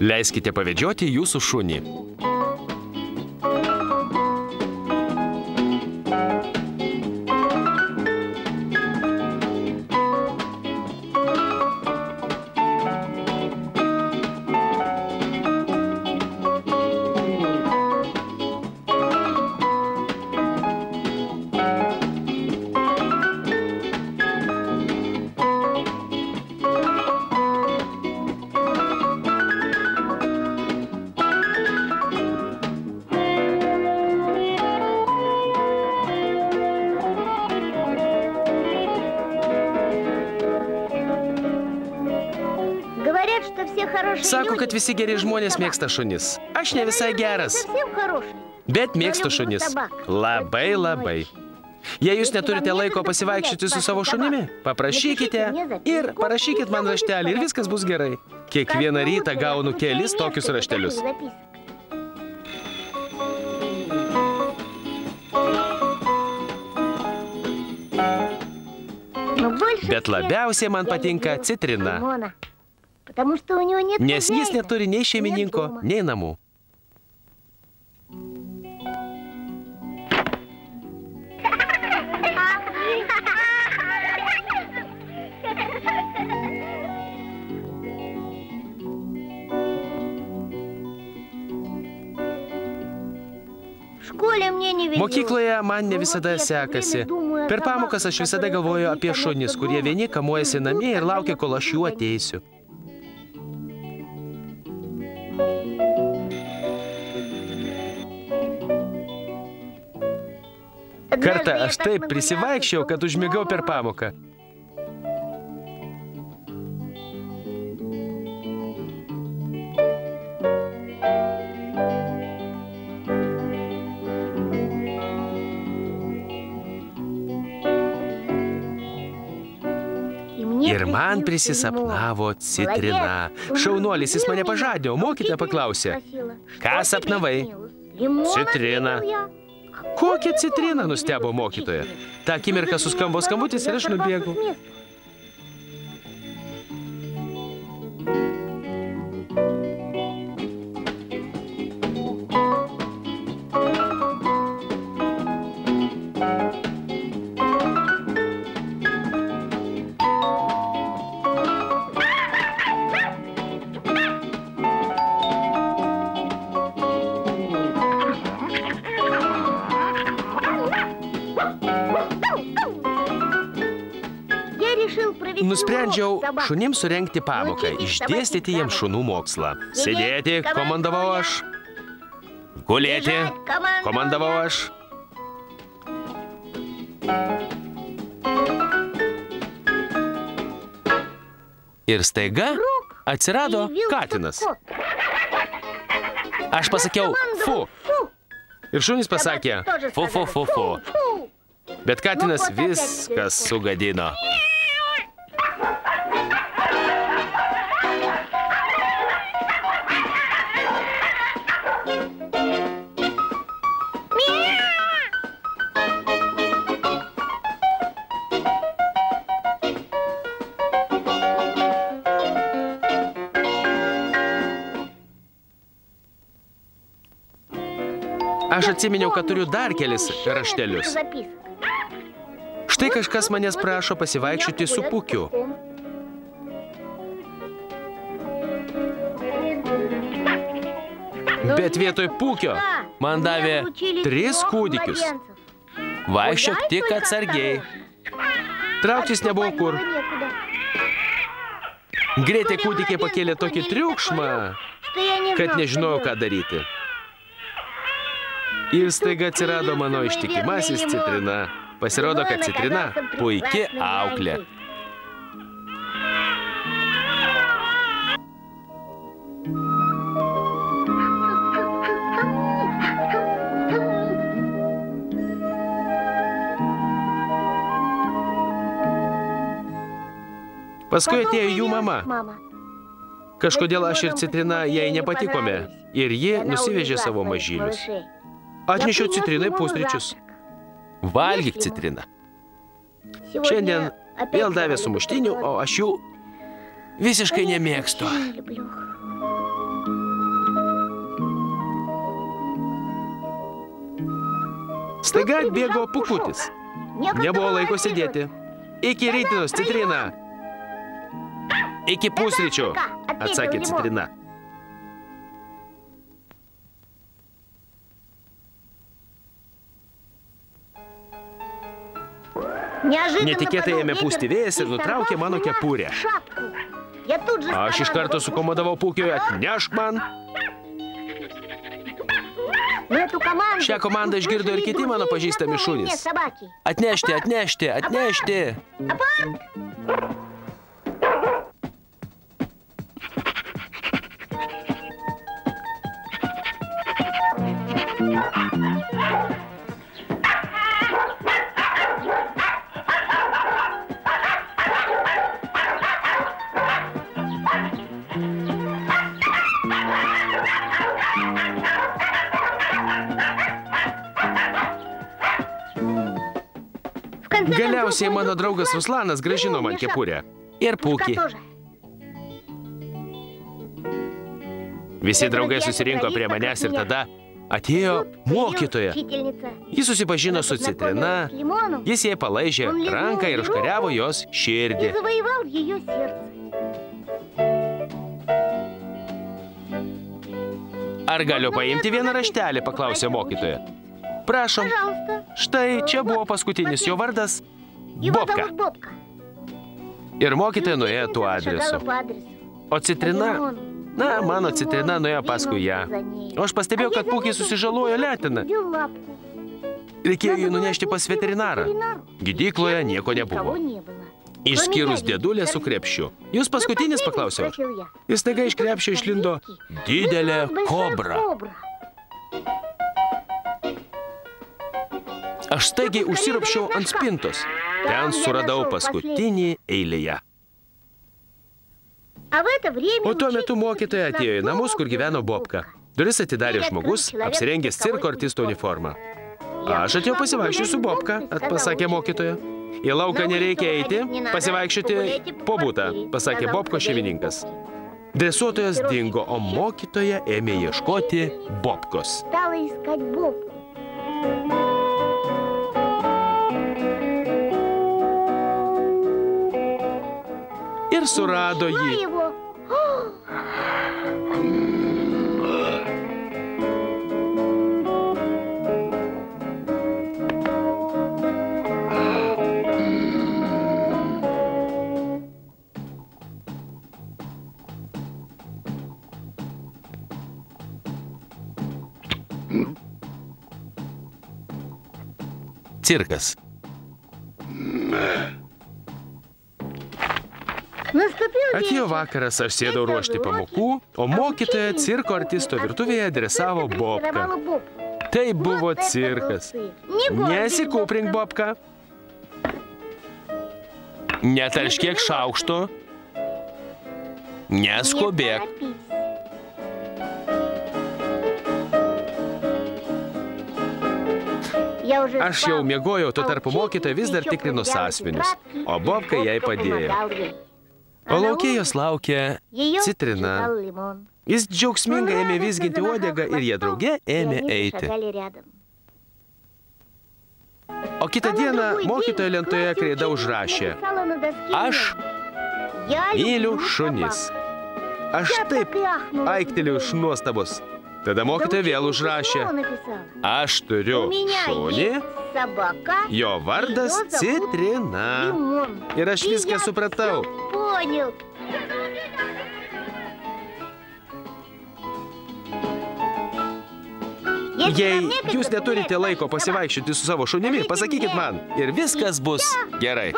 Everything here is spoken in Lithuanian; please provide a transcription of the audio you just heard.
Leiskite pavedžioti jūsų šunį. Sako, kad visi geri žmonės mėgsta šunis. Aš ne visai geras, bet mėgstu šunis. Labai, labai. Jei jūs neturite laiko pasivaikščioti su savo šunimi, paprašykite ir parašykit man raštelį ir viskas bus gerai. Kiekvieną rytą gaunu kelis tokius raštelius. Bet labiausiai man patinka citrina. Nes jis neturi nei šeimininko, nei namų. Mokykloje man ne visada sekasi. Per pamokas aš visada galvoju apie šunis, kurie vieni kamuojasi namie ir laukia, kol aš jų ateisiu. Kartą aš taip prisivaikščiau, kad užmigau per pamoką. Ir man prisisapnavo citrina. Šaunuolis, jis mane pažadino, mokytoja paklausė. Ką sapnavai? Citrina. Kokią citriną, nustebo mokytoja. Ta akimirką suskambo skambutis ir aš nubėgau. Nusprendžiau šunims surengti pamoką, išdėstyti jiems šunų mokslą. Sėdėti, komandavau aš. Gulėti, komandavau aš. Ir staiga atsirado katinas. Aš pasakiau fu. Ir šunys pasakė fu, fu, fu, fu. Bet katinas viskas sugadino. Aš atsiminiau, kad turiu dar kelis raštelius. Štai kažkas manęs prašo pasivaikščioti su Pukiu. Bet vietoj Pukio man davė 3 kūdikius. Vaikščiok tik atsargiai. Trauktis nebuvo kur. Greitai kūdikiai pakėlė tokį triukšmą, kad nežinojau, ką daryti. Ir staiga atsirado mano ištikimasis citrina. Pasirodo, kad citrina puiki auklė. Paskui atėjo jų mama. Kažkodėl aš ir citrina jai nepatikome. Ir ji nusivežė savo mažylius. Atnešiau citrinai pusryčius. Valgyk citriną. Šiandien vėl davė sumuštinių, o aš jų visiškai nemėgstu. Staiga atbėgo Pūkutis. Nebuvo laiko sėdėti. Iki rytdienos, Citrina. Iki pusryčių, atsakė Citrina. Netikėtai ėmė pūsti vėjas ir nutraukė mano kepurę. Aš iš karto sukomandavau Pūkiui, atnešk man. Šią komandą išgirdo ir kiti mano pažįstami šunys. Atnešti, atnešti, atnešti. Galiausiai mano draugas Ruslanas grąžino man kepurę. Ir Pūkį. Visi draugai susirinko prie manęs ir tada atėjo mokytoja. Jis susipažino su Citrina, jis jai palaižė ranką ir užkariavo jos širdį. Ar galiu paimti vieną raštelį, paklausė mokytoja. Prašom. Štai čia buvo paskutinis jo vardas – Bobka. Ir mokytoja nuėjo tuo adresu. O Citrina, mano Citrina nuėjo paskui ją. O aš pastebėjau, kad Pūkis susižalojo leteną. Reikėjo jį nunešti pas veterinarą. Gydykloje nieko nebuvo. Išskyrus dėdulę su krepšiu. Jūs paskutinis, paklausiau aš. Ir staiga iš krepšio išlindo didelė kobra. Aš staigiai užsiropščiau ant spintos. Ten suradau paskutinį eilėje. O tuo metu mokytoja atėjo į namus, kur gyveno Bobka. Duris atidarė žmogus, apsirengęs cirko artisto uniformą. Aš atėjau pasivaikščioti su Bobka, pasakė mokytoja. Į lauką nereikia eiti, pasivaikščioti po butą, pasakė Bobko šeimininkas. Dresuotojas dingo, o mokytoja ėmė ieškoti Bobkos. Ir surado jį. Cirkas. Atėjo vakaras, aš sėdau ruošti pamokų, o mokytoja cirko artisto virtuvėje dresavo Bobką. Tai buvo cirkas. Nesikūprink, Bobka. Netarškėk šaukšto. Neskubėk. Aš jau miegojau, tuo tarpu mokytoja vis dar tikrino sąsiuvinius, o Bobka jai padėjo. O lauke jos laukė Citrina. Jis džiaugsmingai ėmė vizginti uodegą ir jie drauge ėmė eiti. O kitą dieną mokytoja lentoje kreida užrašė: Aš myliu šunis. Aš taip aiktelėjau iš nuostabos. Tada mokytoja vėl užrašė: Aš turiu šunį, jo vardas Citrina. Ir aš viską supratau. Jei jūs neturite laiko pasivaikščioti su savo šunimi, pasakykit man ir viskas bus gerai.